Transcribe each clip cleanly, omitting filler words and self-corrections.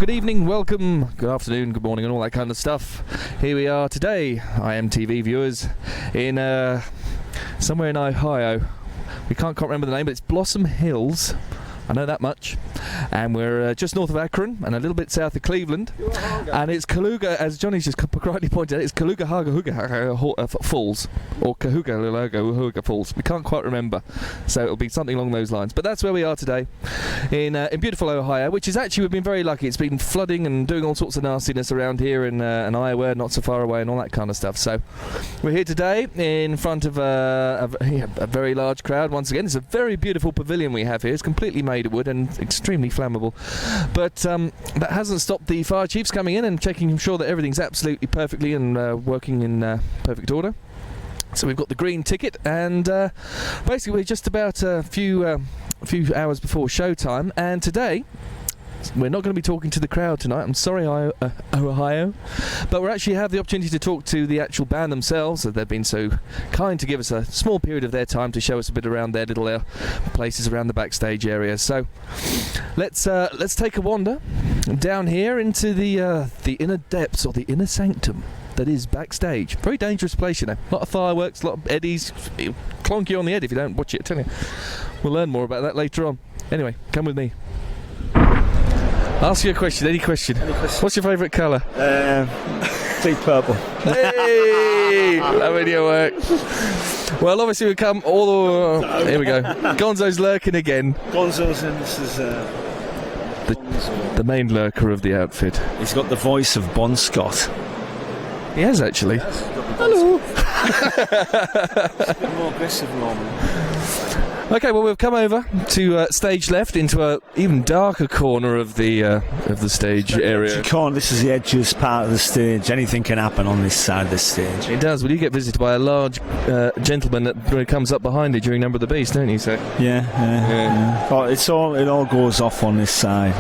good evening, welcome, good afternoon, good morning and all that kind of stuff. Here we are today, IMTV viewers, in somewhere in Ohio. We can't quite remember the name, but it's Blossom Hills. I know that much. And we're just north of Akron and a little bit south of Cleveland. Cuyahoga. And it's Cuyahoga, as Johnny's just correctly pointed out, it's Cuyahoga Falls. Or Cuyahoga Falls. We can't quite remember. So it'll be something along those lines. But that's where we are today in beautiful Ohio, which is actually, we've been very lucky. It's been flooding and doing all sorts of nastiness around here in Iowa, not so far away and all that kind of stuff. So we're here today in front of a very large crowd. Once again, it's a very beautiful pavilion we have here. It's completely made of wood and extremely flammable, but that hasn't stopped the fire chiefs coming in and checking sure that everything's absolutely perfectly and working in perfect order. So we've got the green ticket, and basically we're just about a few hours before showtime, and today we're not going to be talking to the crowd tonight. I'm sorry, Ohio, but we actually have the opportunity to talk to the actual band themselves. They've been so kind to give us a small period of their time to show us a bit around their little places around the backstage area. So let's take a wander down here into the inner depths, or the inner sanctum that is backstage. Very dangerous place, you know. A lot of fireworks, a lot of eddies. It'll clonk you on the head if you don't watch it, I tell you. We'll learn more about that later on. Anyway, come with me. Ask you a question, any question. What's your favourite colour? Deep purple. Hey! Loving your work. Well, obviously we come all the way... Here we go. Gonzo's lurking again. Gonzo's in, this is... the main lurker of the outfit. He's got the voice of Bon Scott. He has, actually. Yes, hello. It's a bit more aggressive normally. Okay, well, we've come over to stage left into a even darker corner of the stage area. This is the edgiest part of the stage. Anything can happen on this side of the stage. It does. Well, you get visited by a large gentleman that comes up behind you during Number of the Beast, don't you? So yeah. Oh, it all goes off on this side.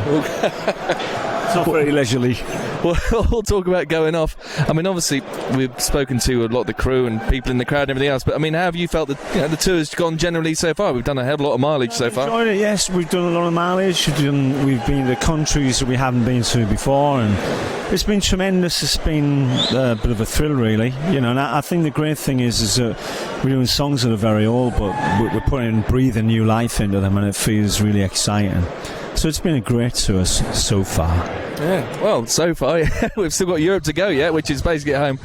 It's not very leisurely. We'll talk about going off. I mean, obviously, we've spoken to a lot of the crew and people in the crowd and everything else, but I mean, how have you felt that the tour's gone generally so far? We've done a hell of a lot of mileage so far. Enjoyed it, yes. We've done a lot of mileage. We've been to countries that we haven't been to before, and it's been tremendous. It's been a bit of a thrill, really. You know, and I think the great thing is that we're doing songs that are very old, but we're breathing new life into them, and it feels really exciting. So it's been a great tour so far. Yeah, well, so far, yeah. We've still got Europe to go yet, which is basically at home.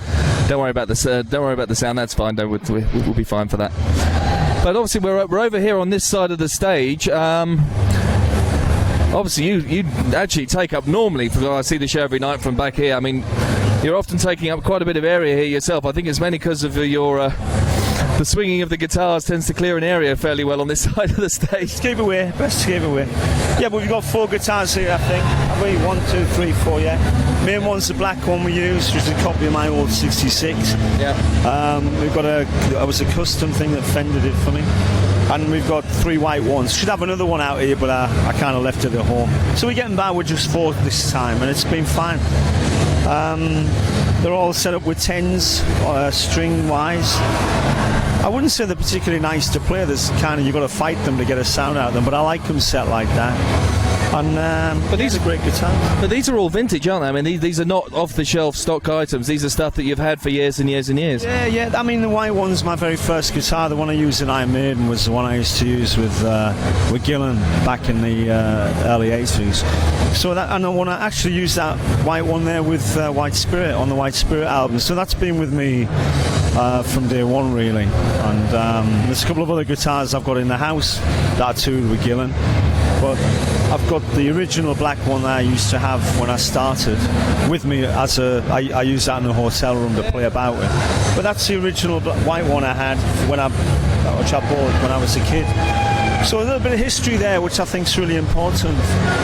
Don't worry about the sound. That's fine. We'll be fine for that. But obviously, we're over here on this side of the stage. Obviously, you actually take up normally. I see the show every night from back here. I mean, you're often taking up quite a bit of area here yourself. I think it's mainly because of your. The swinging of the guitars tends to clear an area fairly well on this side of the stage. Best to keep away. Yeah, but we've got 4 guitars here, I think. I mean, 1, 2, 3, 4, yeah. Main one's the black one we use, which is a copy of my old 66. Yeah. We've got it was a custom thing that Fender did for me. And we've got 3 white ones. Should have another one out here, but I kind of left it at home. So we're getting by with just 4 this time, and it's been fine. They're all set up with 10s, string-wise. I wouldn't say they're particularly nice to play. There's kind of, you've got to fight them to get a sound out of them, but I like them set like that. And but these are great guitars. But these are all vintage, aren't they? I mean, these are not off-the-shelf stock items. These are stuff that you've had for years and years and years. Yeah. I mean, the white one's my very first guitar. The one I used in Maiden was the one I used to use with Gillan back in the early 80s. So that, and I want to actually use that white one there with White Spirit on the White Spirit album. So that's been with me from day one, really. And there's a couple of other guitars I've got in the house that I toured with Gillan. But I've got the original black one that I used to have when I started with me as I use that in a hotel room to play about with. But that's the original white one I had which I bought when I was a kid. So a little bit of history there, which I think is really important.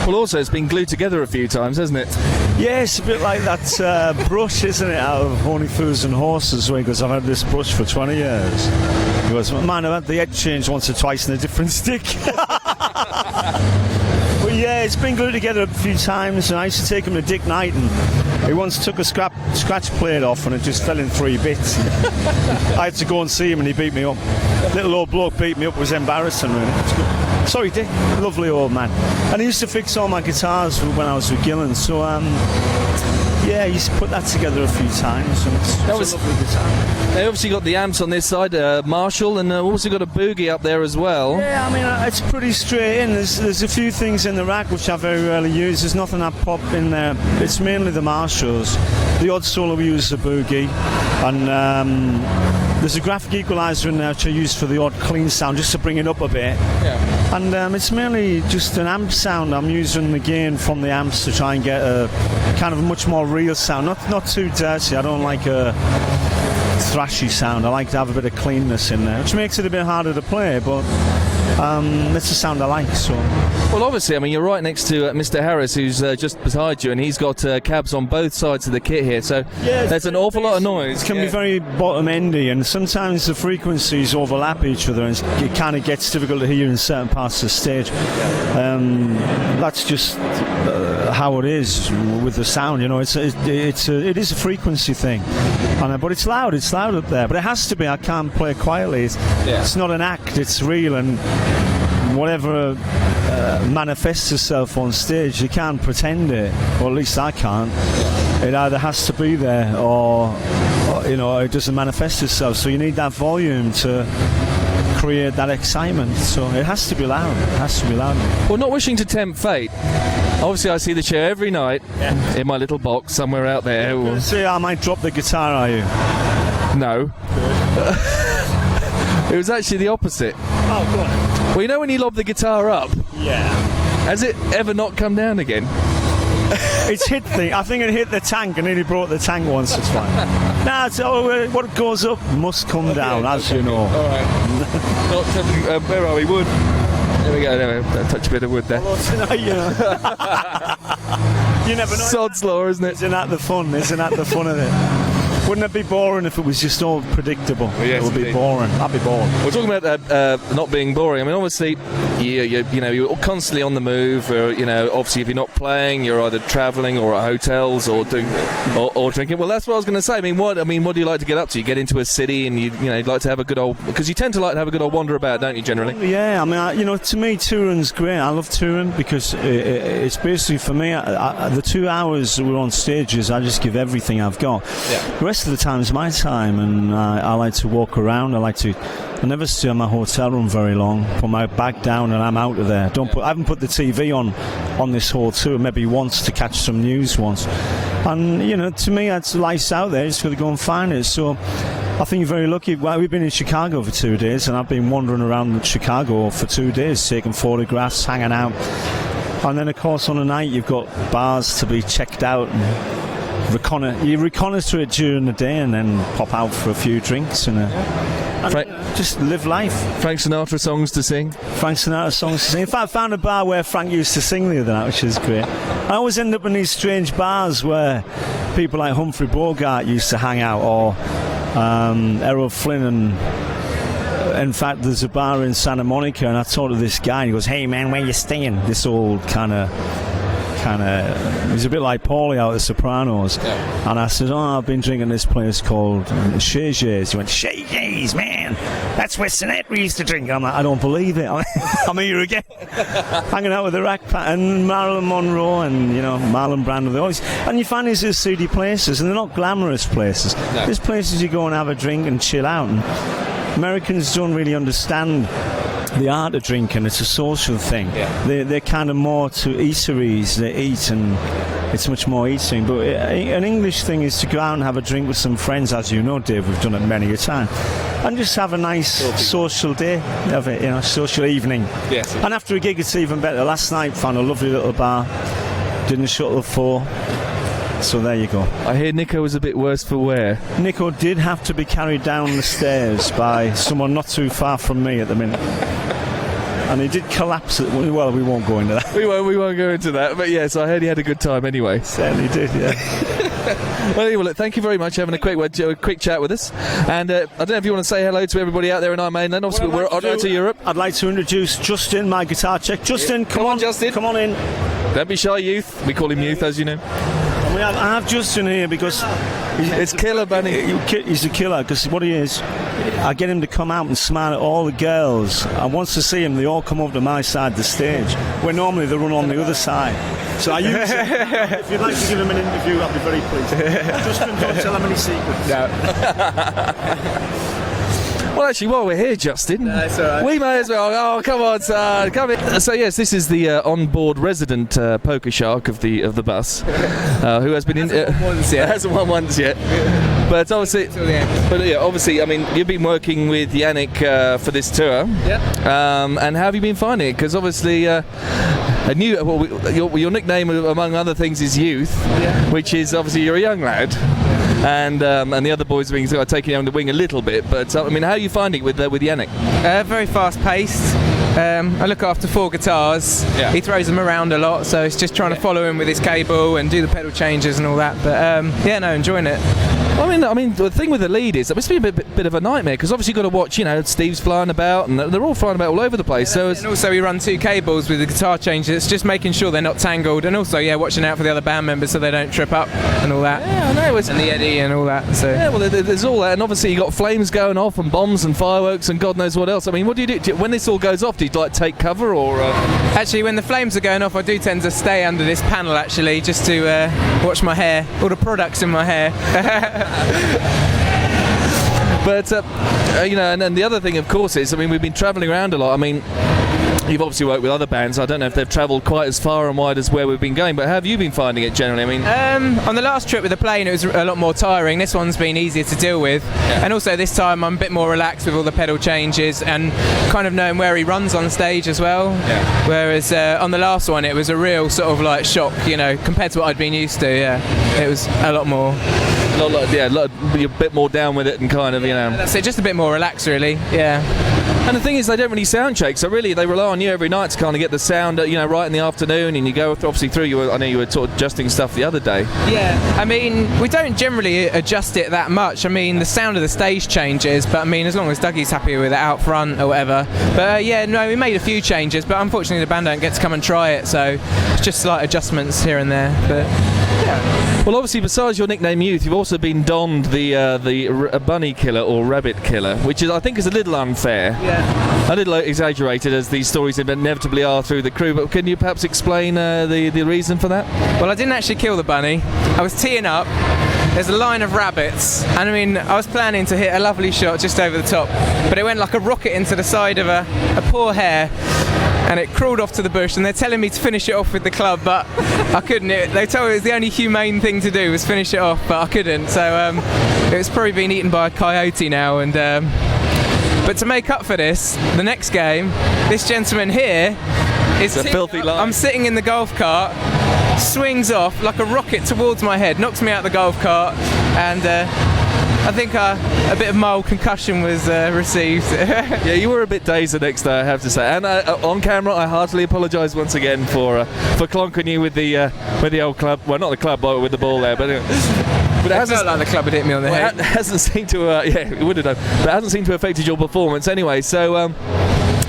Well, also it's been glued together a few times, hasn't it? Yeah, it's a bit like that brush, isn't it, out of Honey Fools and Horses, because I've had this brush for 20 years. He goes, man, I've had the head changed once or twice in a different stick. But yeah, it's been glued together a few times, and I used to take him to Dick Knighton. He once took a scratch plate off and it just fell in 3 bits. I had to go and see him and he beat me up. Little old bloke beat me up, was embarrassing, really. Sorry, Dick. Lovely old man. And he used to fix all my guitars when I was with Gillan. So, yeah, he used to put that together a few times. And it's a lovely guitar. They obviously got the amps on this side, Marshall, and also got a boogie up there as well. Yeah, I mean, it's pretty straight in. There's a few things in the rack which I very rarely use. There's nothing I pop in there. It's mainly the Marshalls. The odd solo we use is a boogie. And there's a graphic equaliser in there which I use for the odd clean sound, just to bring it up a bit. Yeah. And it's mainly just an amp sound. I'm using the gain from the amps to try and get a kind of a much more real sound. Not too dirty. I don't like a thrashy sound. I like to have a bit of cleanness in there, which makes it a bit harder to play, but it's a sound I like. So, well, obviously, I mean, you're right next to Mr. Harris, who's just beside you, and he's got cabs on both sides of the kit here, so there's an awful lot of noise. It can be very bottom-endy, and sometimes the frequencies overlap each other, and it kind of gets difficult to hear in certain parts of the stage. That's just how it is with the sound, you know. It is a frequency thing, but it's loud. It's loud up there, but it has to be. I can't play quietly. It's not an act. It's real, and whatever manifests itself on stage, you can't pretend it, or at least I can't. It either has to be there, or you know, it doesn't manifest itself. So you need that volume to create that excitement. So it has to be loud. It has to be loud. Well, not wishing to tempt fate, obviously I see the chair every night in my little box somewhere out there. See, I might drop the guitar, are you? No. It was actually the opposite. Oh, go on. Well, you know when you lob the guitar up? Yeah. Has it ever not come down again? It's hit I think it hit the tank and nearly broke the tank once. It's fine. What goes up must come down, as you know. All right. Not touching, where are we? Wood. There we go. There we go. Touch a bit of wood there. You never know. Sod's law, isn't it? Isn't that the fun? Isn't that the fun of it? Wouldn't it be boring if it was just all predictable? Yes, it would be boring. I'd be bored. We're talking about not being boring. I mean, obviously, you're constantly on the move. Or, you know, obviously, if you're not playing, you're either travelling or at hotels or doing or drinking. Well, that's what I was going to say. I mean, what do you like to get up to? You get into a city and you'd like to have a good old, because you tend to like to have a good old wander about, don't you? Generally. Yeah. I mean, to me, touring's great. I love touring because it's basically for me. The 2 hours we're on stages, I just give everything I've got. Yeah. The rest of the time is my time, and I like to walk around. I never stay in my hotel room very long. Put my bag down and I'm out of there. I haven't put the TV on this whole tour. Maybe once to catch some news once. And to me, it's lights out there. Just got to go and find it. So I think you're very lucky. Well, we've been in Chicago for 2 days, and I've been wandering around Chicago for 2 days, taking photographs, hanging out. And then, of course, on a night you've got bars to be checked out. You reconnoitre it during the day and then pop out for a few drinks and just live life. Frank Sinatra songs to sing. Frank Sinatra songs to sing. In fact, I found a bar where Frank used to sing the other night, which is great. I always end up in these strange bars where people like Humphrey Bogart used to hang out, or Errol Flynn. And in fact, there's a bar in Santa Monica, and I talked to this guy and he goes, "Hey man, where you staying?" This old kind of he's a bit like Paulie out of The Sopranos. Yeah. And I said, I've been drinking this place called Janick Gers. He went, Janick, man, that's where Sinatra used to drink. I'm like, I don't believe it. I'm here again. Hanging out with the Rack and Marilyn Monroe and Marlon Brando. And you find these seedy places, and they're not glamorous places. No. There's places you go and have a drink and chill out. And Americans don't really understand the art of drinking. It's a social thing. Yeah. They're kind of more to eateries. They eat, and it's much more eating. But an English thing is to go out and have a drink with some friends, as you know, Dave. We've done it many a time, and just have a nice social day of it, social evening. Yes. And after a gig, it's even better. Last night, found a lovely little bar. Didn't shut till 4. So there you go. I hear Nico was a bit worse for wear. Nico did have to be carried down the stairs by someone not too far from me at the minute. And he did collapse. Well, we won't go into that. We won't go into that. But yes, I heard he had a good time anyway. Certainly did, yeah. Well, look, thank you very much for having a quick chat with us. And I don't know if you want to say hello to everybody out there in our mainland. Obviously, we're on to Europe. I'd like to introduce Justin, my guitar check. Justin, come on, Justin. Come on in. Don't be shy, youth. We call him youth, as you know. I have Justin here because it's Killer Bunny. He's a killer because what he is, I get him to come out and smile at all the girls. And once they see him, they all come over to my side of the stage, where normally they run on the other side. So I use it. If you'd like to give him an interview, I'll be very pleased. Justin, don't tell him any secrets. No. Well, actually, while we're here, Justin, it's all right. we may as well. Oh, come on, son, come in. So yes, this is the on-board resident poker shark of the bus, who has been hasn't won once yet. But obviously, obviously, I mean, you've been working with Janick for this tour. Yeah. And how have you been finding it? Because obviously, your nickname, among other things, is Youth, which is obviously you're a young lad. And the other boys have been sort of taking you on the wing a little bit, but I mean, how are you finding it with Janick? Very fast paced. I look after 4 guitars. Yeah. He throws them around a lot, so it's just trying to follow him with his cable and do the pedal changes and all that. But enjoying it. I mean, the thing with the lead is it must be a bit of a nightmare, because obviously you've got to watch. Steve's flying about, and they're all flying about all over the place. And also we run 2 cables with the guitar changes. It's just making sure they're not tangled, and also watching out for the other band members so they don't trip up and all that. Yeah, I know. And the eddy and all that. So yeah, well, there's all that, and obviously you got flames going off and bombs and fireworks and God knows what else. I mean, what do you do when this all goes off? Do you take cover or? Actually, when the flames are going off, I do tend to stay under this panel actually, just to watch my hair, all the products in my hair. But and the other thing, of course, is we've been travelling around a lot. I mean, you've obviously worked with other bands. I don't know if they've travelled quite as far and wide as where we've been going, but how have you been finding it generally? I mean, on the last trip with the plane, it was a lot more tiring. This one's been easier to deal with, and also this time I'm a bit more relaxed with all the pedal changes and kind of knowing where he runs on stage as well. Yeah. Whereas on the last one, it was a real sort of like shock, compared to what I'd been used to. Yeah, it was a lot more. You're a bit more down with it and kind of, That's it, just a bit more relaxed, really. Yeah. And the thing is, they don't really sound check, so really they rely on you every night to kind of get the sound, right in the afternoon, and you go obviously through. I know you were sort of adjusting stuff the other day. Yeah, I mean, we don't generally adjust it that much. I mean, the sound of the stage changes, but I mean, as long as Dougie's happy with it out front or whatever. But we made a few changes, but unfortunately the band don't get to come and try it, so it's just slight adjustments here and there. But yeah. Well, obviously, besides your nickname Youth, you've also been donned the bunny killer or rabbit killer, which I think is a little unfair. Yeah. A little exaggerated, as these stories inevitably are through the crew. But can you perhaps explain the reason for that? Well, I didn't actually kill the bunny. I was teeing up. There's a line of rabbits, and I mean, I was planning to hit a lovely shot just over the top, but it went like a rocket into the side of a poor hare. And it crawled off to the bush, and they're telling me to finish it off with the club, but I couldn't. They told me it was the only humane thing to do was finish it off, but I couldn't. So it's probably been eaten by a coyote now. And but to make up for this, the next game, this gentleman here is a filthy line. I'm sitting in the golf cart, swings off like a rocket towards my head, knocks me out the golf cart, and I think a bit of mild concussion was received. Yeah, you were a bit dazed the next day, I have to say. And on camera, I heartily apologise once again for clonking you with the old club. Well, not the club, but with the ball there. But anyway. But it hasn't, felt like the club had hit me on the head. It hasn't seemed to. It would have done. But it hasn't seemed to have affected your performance anyway. So.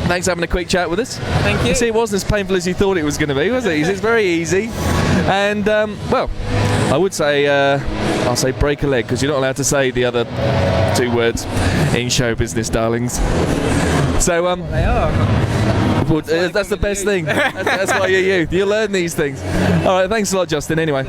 Thanks for having a quick chat with us. Thank you. You see, it wasn't as painful as you thought it was going to be, was it? It's very easy. And, well, I would say, I'll say break a leg, because you're not allowed to say the other 2 words in show business, darlings. So, They are. Well, that's the best thing. That's why you're you. You learn these things. All right, thanks a lot, Justin, anyway.